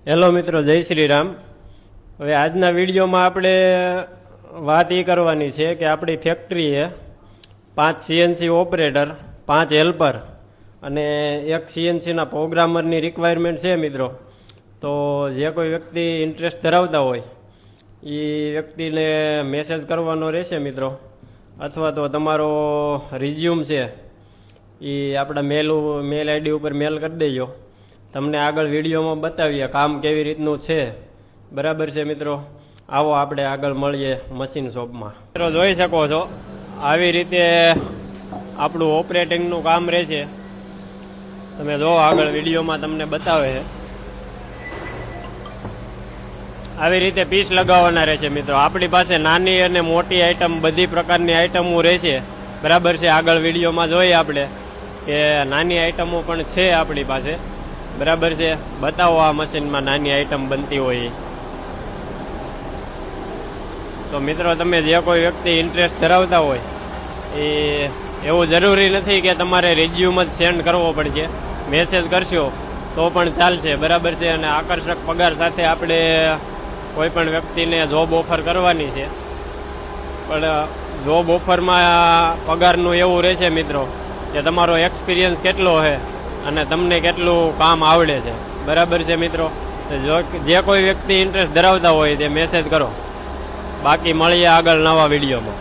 Hello મિત્રો, જય શ્રી રામ. હવે આજના વિડીયોમાં આપણે વાત એ કરવાની છે કે આપણી ફેક્ટરીએ 5 સીએનસી ઓપરેટર, 5 હેલ્પર અને એક સીએનસીના પ્રોગ્રામરની રિક્વાયરમેન્ટ છે મિત્રો. તો જે કોઈ વ્યક્તિ ઇન્ટરેસ્ટ ધરાવતા હોય એ વ્યક્તિને મેસેજ કરવાનો રહેશે મિત્રો, અથવા તો તમારો રિઝ્યુમ છે એ આપણા મેલ આઈડી ઉપર મેલ કરી દેજો. તમને આગળ વિડીયોમાં બતાવીએ કામ કેવી રીતનું છે. બરાબર છે મિત્રો, આવો આપણે આગળ મળીએ મશીન શોપમાં. મિત્રો જોઈ શકો છો, આવી રીતે આપણું ઓપરેટિંગનું કામ રહેશે. તમે જો આગળ વિડીયોમાં તમને બતાવે છે. આવી રીતે પીસ લગાવવાના રહેશે મિત્રો. આપણી પાસે નાની અને મોટી આઈટમ, બધી પ્રકારની આઈટમો રહેશે. બરાબર છે, આગળ વિડીયોમાં જોઈએ આપણે કે નાની આઈટમો પણ છે આપણી પાસે. બરાબર છે, બતાવો આ મશીનમાં નાની આઈટમ બનતી હોય. તો મિત્રો, તમે જે કોઈ વ્યક્તિ ઇન્ટરેસ્ટ ધરાવતા હોય એ એવું જરૂરી નથી કે તમારે રિઝ્યુમ જ સેન્ડ કરવો પડશે. મેસેજ કરશો તો પણ ચાલશે. બરાબર છે, અને આકર્ષક પગાર સાથે આપણે કોઈ પણ વ્યક્તિને જોબ ઓફર કરવાની છે. પણ જોબ ઓફરમાં પગારનું એવું રહેશે મિત્રો કે તમારો એક્સપિરિયન્સ કેટલો છે અને તમને કેટલું કામ આવડે છે. બરાબર છે મિત્રો, જે કોઈ વ્યક્તિ ઇન્ટરેસ્ટ ધરાવતા હોય તે મેસેજ કરો. બાકી મળીએ આગળ નવા વિડીયોમાં.